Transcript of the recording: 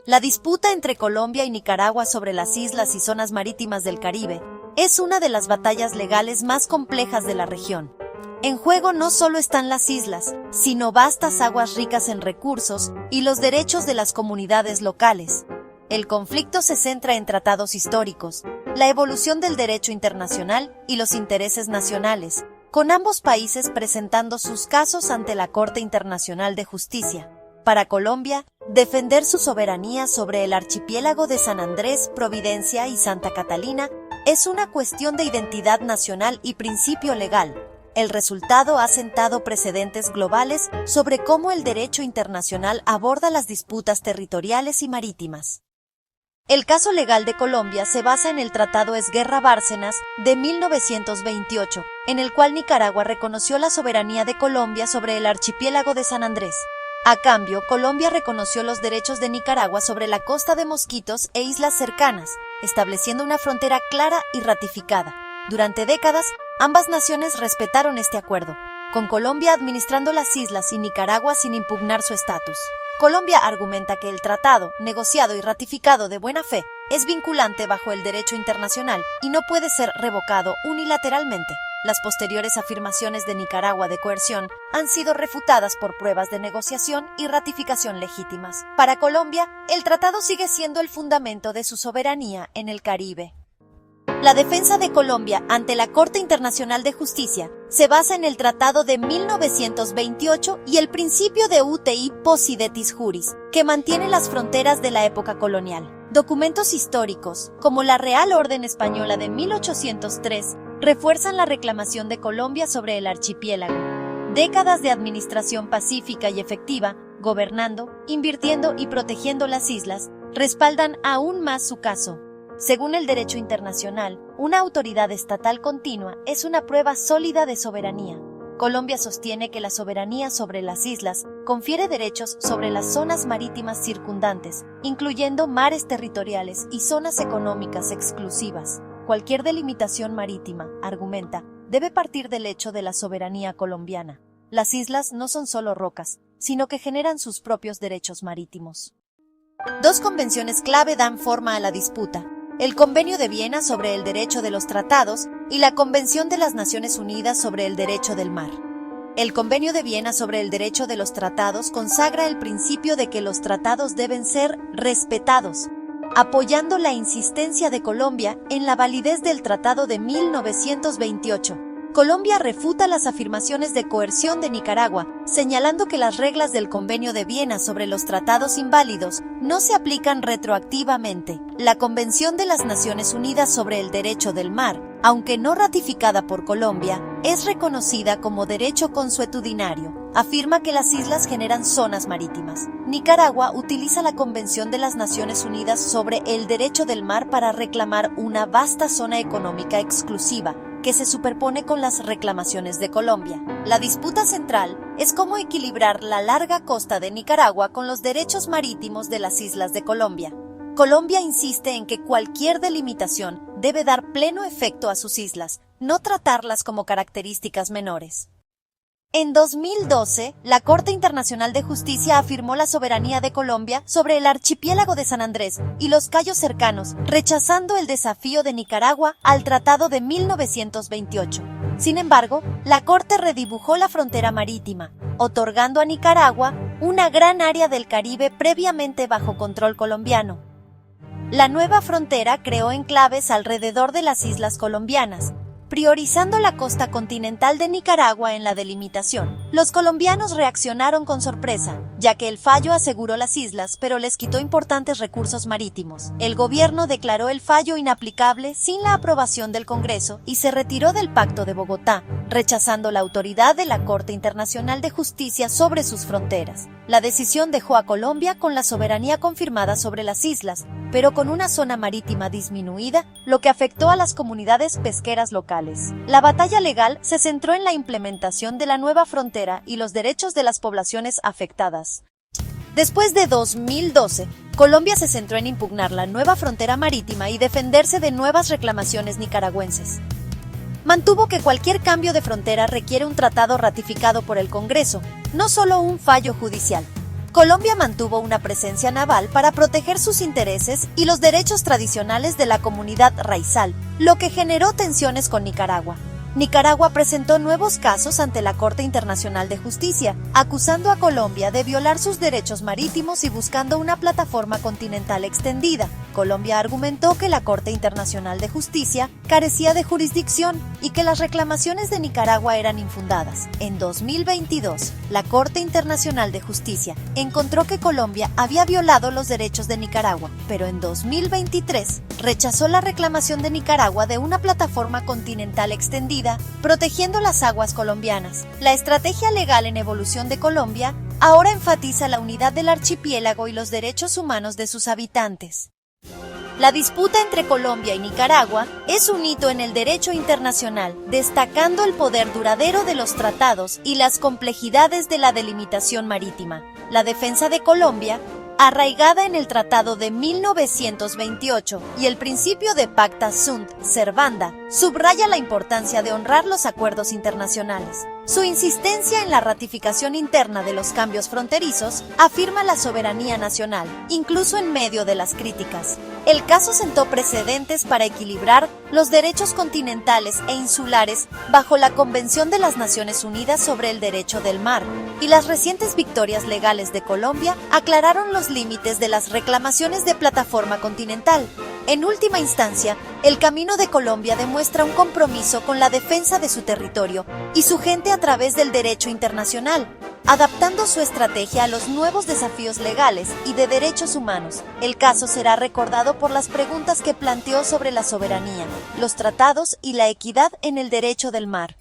La disputa entre Colombia y Nicaragua sobre las islas y zonas marítimas del Caribe es una de las batallas legales más complejas de la región. En juego no solo están las islas, sino vastas aguas ricas en recursos y los derechos de las comunidades locales. El conflicto se centra en tratados históricos, la evolución del derecho internacional y los intereses nacionales, con ambos países presentando sus casos ante la Corte Internacional de Justicia. Para Colombia, defender su soberanía sobre el archipiélago de San Andrés, Providencia y Santa Catalina es una cuestión de identidad nacional y principio legal. El resultado ha sentado precedentes globales sobre cómo el derecho internacional aborda las disputas territoriales y marítimas. El caso legal de Colombia se basa en el Tratado Esguerra-Bárcenas de 1928, en el cual Nicaragua reconoció la soberanía de Colombia sobre el archipiélago de San Andrés. A cambio, Colombia reconoció los derechos de Nicaragua sobre la costa de Mosquitos e islas cercanas, estableciendo una frontera clara y ratificada. Durante décadas, ambas naciones respetaron este acuerdo, con Colombia administrando las islas y Nicaragua sin impugnar su estatus. Colombia argumenta que el tratado, negociado y ratificado de buena fe, es vinculante bajo el derecho internacional y no puede ser revocado unilateralmente. Las posteriores afirmaciones de Nicaragua de coerción han sido refutadas por pruebas de negociación y ratificación legítimas. Para Colombia, el tratado sigue siendo el fundamento de su soberanía en el Caribe. La defensa de Colombia ante la Corte Internacional de Justicia se basa en el Tratado de 1928 y el principio de uti possidetis juris, que mantiene las fronteras de la época colonial. Documentos históricos, como la Real Orden Española de 1803, refuerzan la reclamación de Colombia sobre el archipiélago. Décadas de administración pacífica y efectiva, gobernando, invirtiendo y protegiendo las islas, respaldan aún más su caso. Según el derecho internacional, una autoridad estatal continua es una prueba sólida de soberanía. Colombia sostiene que la soberanía sobre las islas confiere derechos sobre las zonas marítimas circundantes, incluyendo mares territoriales y zonas económicas exclusivas. Cualquier delimitación marítima, argumenta, debe partir del hecho de la soberanía colombiana. Las islas no son solo rocas, sino que generan sus propios derechos marítimos. Dos convenciones clave dan forma a la disputa: el Convenio de Viena sobre el derecho de los tratados y la Convención de las Naciones Unidas sobre el derecho del mar. El Convenio de Viena sobre el derecho de los tratados consagra el principio de que los tratados deben ser respetados, apoyando la insistencia de Colombia en la validez del Tratado de 1928. Colombia refuta las afirmaciones de coerción de Nicaragua, señalando que las reglas del Convenio de Viena sobre los tratados inválidos no se aplican retroactivamente. La Convención de las Naciones Unidas sobre el Derecho del Mar, aunque no ratificada por Colombia, es reconocida como derecho consuetudinario. Afirma que las islas generan zonas marítimas. Nicaragua utiliza la Convención de las Naciones Unidas sobre el Derecho del Mar para reclamar una vasta zona económica exclusiva, que se superpone con las reclamaciones de Colombia. La disputa central es cómo equilibrar la larga costa de Nicaragua con los derechos marítimos de las islas de Colombia. Colombia insiste en que cualquier delimitación debe dar pleno efecto a sus islas, no tratarlas como características menores. En 2012, la Corte Internacional de Justicia afirmó la soberanía de Colombia sobre el archipiélago de San Andrés y los cayos cercanos, rechazando el desafío de Nicaragua al Tratado de 1928. Sin embargo, la Corte redibujó la frontera marítima, otorgando a Nicaragua una gran área del Caribe previamente bajo control colombiano. La nueva frontera creó enclaves alrededor de las islas colombianas, priorizando la costa continental de Nicaragua en la delimitación. Los colombianos reaccionaron con sorpresa, ya que el fallo aseguró las islas, pero les quitó importantes recursos marítimos. El gobierno declaró el fallo inaplicable sin la aprobación del Congreso y se retiró del Pacto de Bogotá, rechazando la autoridad de la Corte Internacional de Justicia sobre sus fronteras. La decisión dejó a Colombia con la soberanía confirmada sobre las islas, pero con una zona marítima disminuida, lo que afectó a las comunidades pesqueras locales. La batalla legal se centró en la implementación de la nueva frontera y los derechos de las poblaciones afectadas. Después de 2012, Colombia se centró en impugnar la nueva frontera marítima y defenderse de nuevas reclamaciones nicaragüenses. Mantuvo que cualquier cambio de frontera requiere un tratado ratificado por el Congreso, no solo un fallo judicial. Colombia mantuvo una presencia naval para proteger sus intereses y los derechos tradicionales de la comunidad raizal, lo que generó tensiones con Nicaragua. Nicaragua presentó nuevos casos ante la Corte Internacional de Justicia, acusando a Colombia de violar sus derechos marítimos y buscando una plataforma continental extendida. Colombia argumentó que la Corte Internacional de Justicia carecía de jurisdicción y que las reclamaciones de Nicaragua eran infundadas. En 2022, la Corte Internacional de Justicia encontró que Colombia había violado los derechos de Nicaragua, pero en 2023 rechazó la reclamación de Nicaragua de una plataforma continental extendida protegiendo las aguas colombianas. La estrategia legal en evolución de Colombia ahora enfatiza la unidad del archipiélago y los derechos humanos de sus habitantes. La disputa entre Colombia y Nicaragua es un hito en el derecho internacional, destacando el poder duradero de los tratados y las complejidades de la delimitación marítima. La defensa de Colombia, arraigada en el Tratado de 1928 y el principio de pacta sunt servanda, subraya la importancia de honrar los acuerdos internacionales. Su insistencia en la ratificación interna de los cambios fronterizos afirma la soberanía nacional, incluso en medio de las críticas. El caso sentó precedentes para equilibrar los derechos continentales e insulares bajo la Convención de las Naciones Unidas sobre el Derecho del Mar, y las recientes victorias legales de Colombia aclararon los límites de las reclamaciones de plataforma continental. En última instancia, el camino de Colombia demuestra un compromiso con la defensa de su territorio y su gente a través del derecho internacional, adaptando su estrategia a los nuevos desafíos legales y de derechos humanos. El caso será recordado por las preguntas que planteó sobre la soberanía, los tratados y la equidad en el derecho del mar.